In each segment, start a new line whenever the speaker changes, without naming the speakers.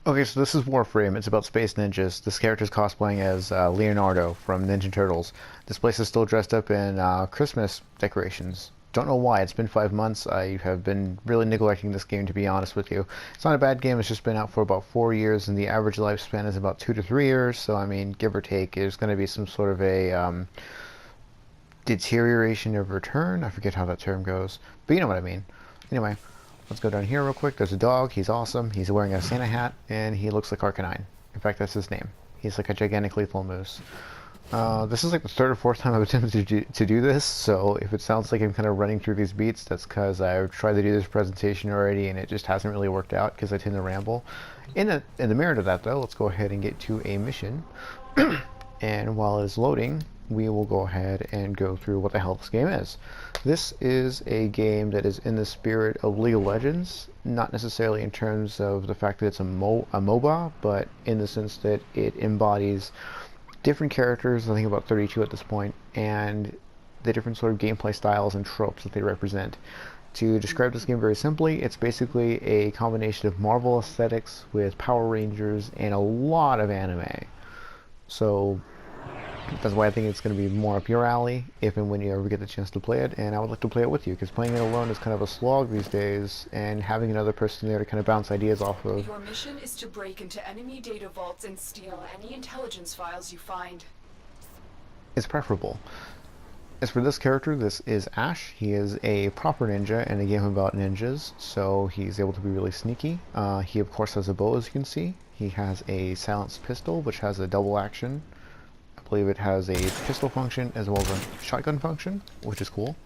Okay, so this is Warframe. It's about space ninjas. This character's cosplaying as Leonardo from Ninja Turtles. This place is still dressed up in Christmas decorations. Don't know why. It's been 5 months. I have been really neglecting this game, to be honest with you. It's not a bad game. It's just been out for about 4 years, and the average lifespan is about 2 to 3 years. So, I mean, give or take, there's going to be some sort of a deterioration of return. I forget how that term goes, but you know what I mean. Anyway, let's go down here real quick. There's a dog. He's awesome. He's wearing a Santa hat, and he looks like Arcanine. In fact, that's his name. He's like a gigantic lethal moose. This is like the third or fourth time I've attempted to do this, so if it sounds like I'm kind of running through these beats, that's because I've tried to do this presentation already, and it just hasn't really worked out because I tend to ramble. In the merit of that, though, let's go ahead and get to a mission. And while it is loading, we will go ahead and go through what the hell this game is. This is a game that is in the spirit of League of Legends, not necessarily in terms of the fact that it's a MOBA, but in the sense that it embodies different characters, I think about 32 at this point, and the different sort of gameplay styles and tropes that they represent. To describe this game very simply, it's basically a combination of Marvel aesthetics with Power Rangers and a lot of anime. So that's why I think it's going to be more up your alley if and when you ever get the chance to play it, and I would like to play it with you, because playing it alone is kind of a slog these days, and having another person there to kind of bounce ideas off of.
Your mission is to break into enemy data vaults and steal any intelligence files you find.
Is preferable. As for this character, this is Ash. He is a proper ninja in a game about ninjas, so he's able to be really sneaky. He of course has a bow, as you can see. He has a silenced pistol, which has a double action. I believe it has a pistol function as well as a shotgun function, which is cool.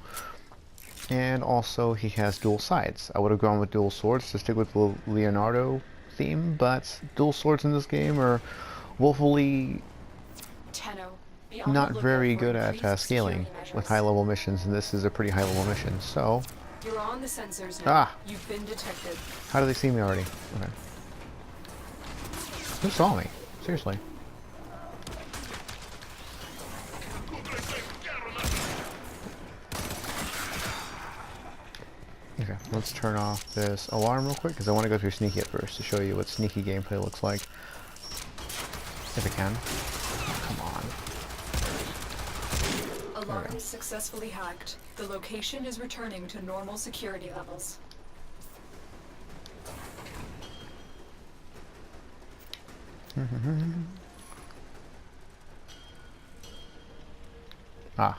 And also he has dual sides. I would have gone with dual swords to stick with the Leonardo theme, but dual swords in this game are woefully not very good at scaling with high-level missions, and this is a pretty high-level mission, so...
You're on the sensors now. You've been detected.
How do they see me already? Okay. Who saw me? Seriously. Okay, let's turn off this alarm real quick, because I want to go through sneaky at first to show you what sneaky gameplay looks like. If I can. Come on.
Alarm successfully hacked. The location is returning to normal security levels.
Ah.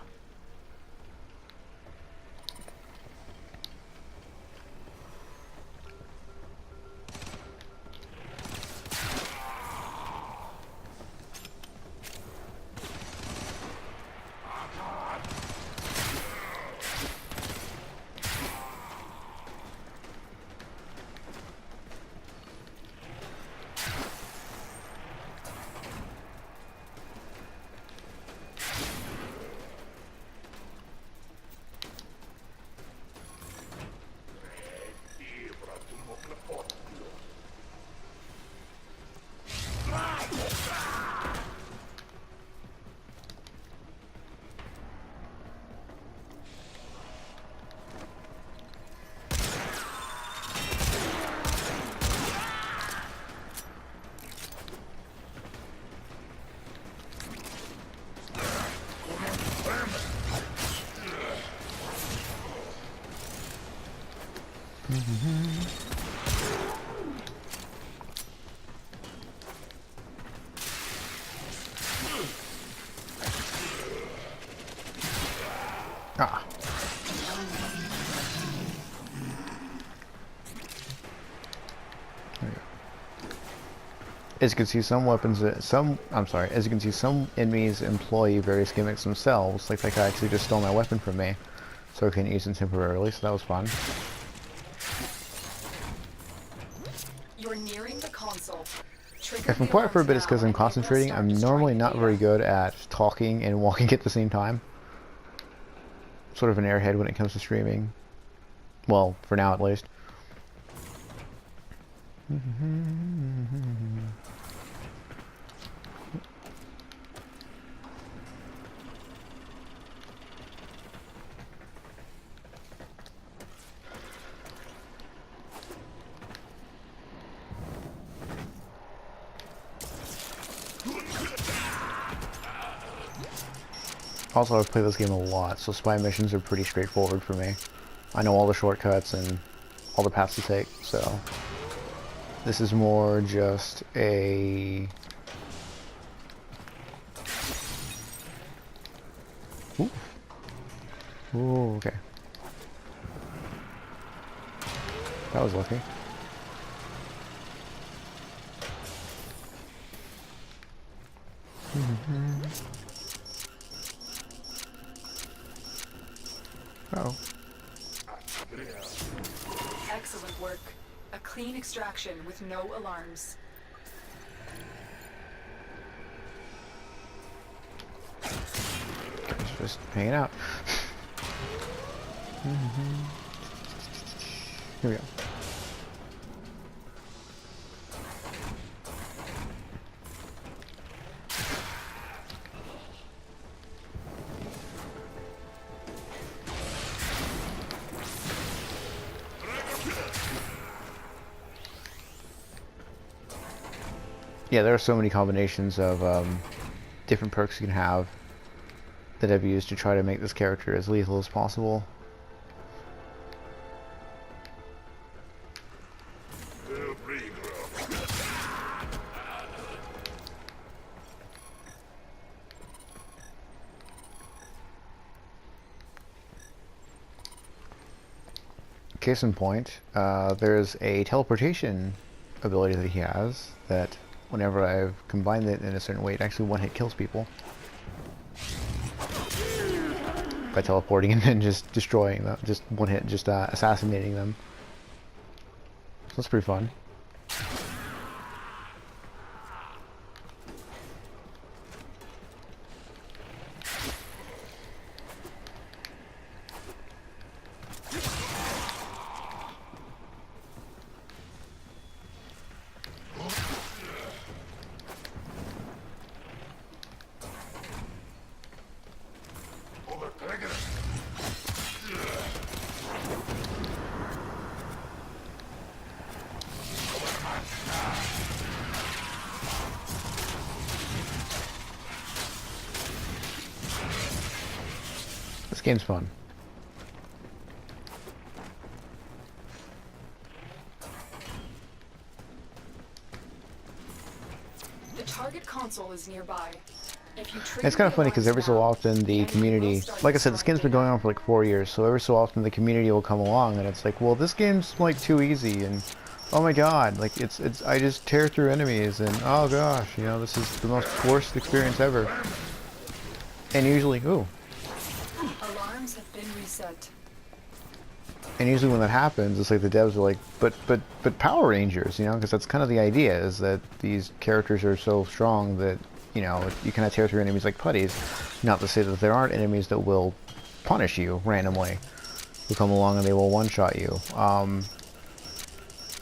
Ah. There you go. As you can see, some weapons, as you can see, some enemies employ various gimmicks themselves. Like that guy actually just stole my weapon from me, so I can use it temporarily, so that was fun.
You're nearing the console.
If I'm quiet for a bit, it's because I'm concentrating. I'm normally not very good at talking and walking at the same time. Sort of an airhead when it comes to streaming. Well, for now at least. Also, I've played this game a lot, so spy missions are pretty straightforward for me. I know all the shortcuts and all the paths to take, so this is more just a... Ooh. Ooh, okay. That was lucky. Uh-oh.
Excellent work. A clean extraction with no alarms.
Just hanging out. Here we go. Yeah, there are so many combinations of different perks you can have that I've used to try to make this character as lethal as possible. Case in point, there's a teleportation ability that he has that whenever I've combined it in a certain way, it actually one-hit kills people by teleporting and then just destroying them, just one hit, just assassinating them. So that's pretty fun. This game's fun.
The target console is nearby. If you
It's kind of funny because every so often the community, like I said, this game's been going on for like 4 years, so every so often the community will come along and it's like, well, this game's like too easy, and oh my god, like it's I just tear through enemies, and oh gosh, you know, this is the most worst experience ever. And usually, ooh.
Alarms have been reset.
And usually when that happens, it's like the devs are like, but Power Rangers, you know, because that's kind of the idea, is that these characters are so strong that, you know, you kind of tear through enemies like putties. Not to say that there aren't enemies that will punish you randomly, who come along and they will one-shot you.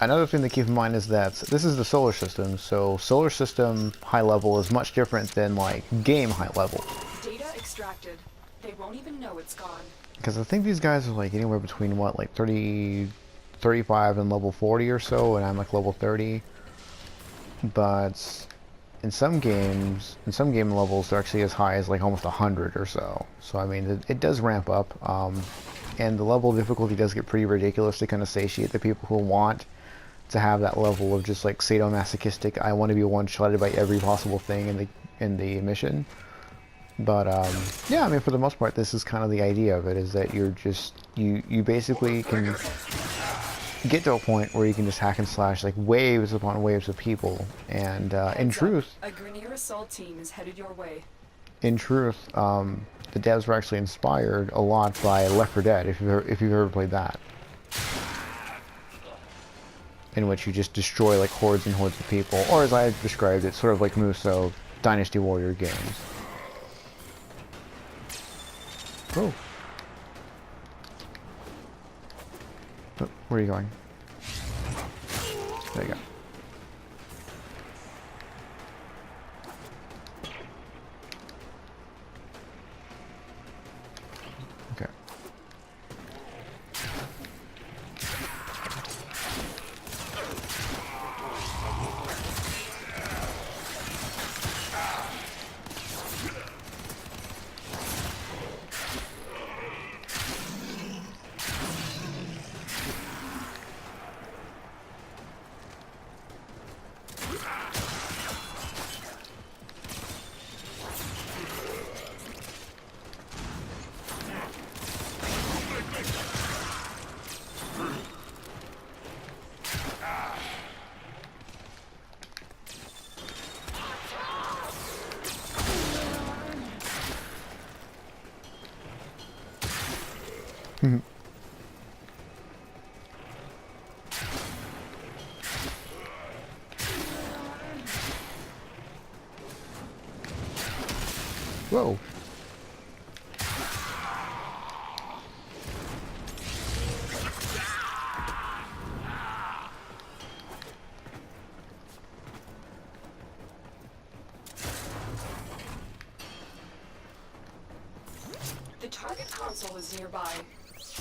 Another thing to keep in mind is that this is the solar system, so solar system high level is much different than like game high level.
Data extracted. They won't even know it's gone.
Because I think these guys are like anywhere between what, like 30, 35 and level 40 or so, and I'm like level 30. But in some games, in some game levels, they're actually as high as like almost 100 or so. So I mean, it does ramp up, and the level of difficulty does get pretty ridiculous to kind of satiate the people who want to have that level of just like sadomasochistic, I want to be one-shotted by every possible thing in the mission. But yeah, I mean, for the most part, this is kind of the idea of it, is that you're just you basically can get to a point where you can just hack and slash like waves upon waves of people, and in truth,
a Grenier assault team is headed your way.
in truth, the devs were actually inspired a lot by Left 4 Dead, if you've ever played that, in which you just destroy like hordes and hordes of people, or as I described it, sort of like Muso Dynasty Warrior games. Oh. Oh, where are you going? There you go. Okay. Whoa.
The target console is nearby.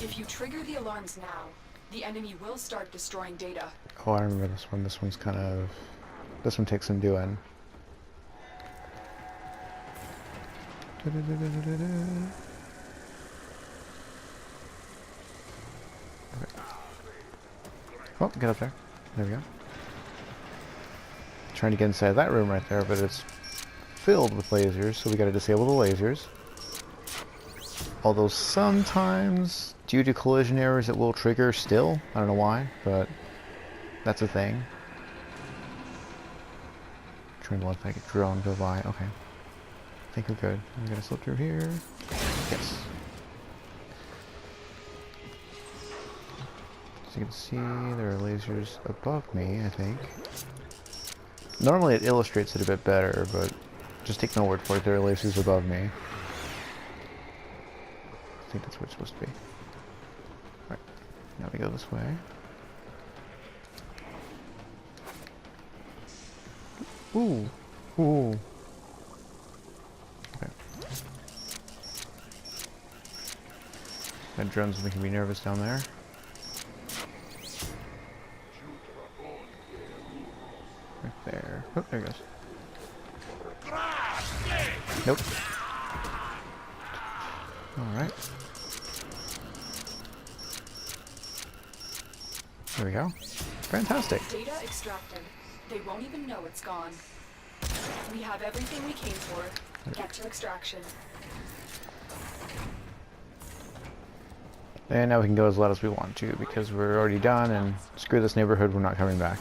If you trigger the alarms now, the enemy will start destroying data.
Oh, I remember this one. This one's kind of... This one takes some doing. Okay. Oh, get up there. There we go. Trying to get inside that room right there, but it's filled with lasers, so we gotta disable the lasers. Although sometimes, due to collision errors, it will trigger still. I don't know why, but that's a thing. Trying to let that drone go by. Okay. I think we're good. I'm gonna slip through here. Yes. As you can see, there are lasers above me, I think. Normally it illustrates it a bit better, but just take my word for it, there are lasers above me. I think that's what it's supposed to be. Alright, now we go this way. Ooh! Ooh! Okay. That drone's making me nervous down there. Right there. Oh, there it goes. Nope. Alright. There we go. Fantastic.
Data extracted. They won't even know it's gone. We have everything we came for. Get to extraction.
And now we can go as loud as we want to, because we're already done, and screw this neighborhood, we're not coming back.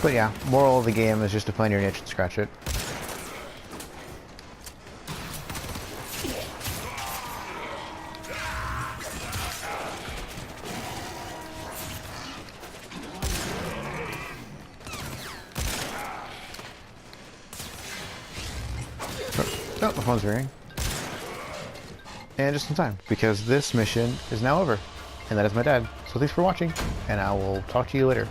But yeah, moral of the game is just to find your niche and scratch it. Oh, the phone's ringing. And just in time, because this mission is now over. And that is my dad. So thanks for watching, and I will talk to you later.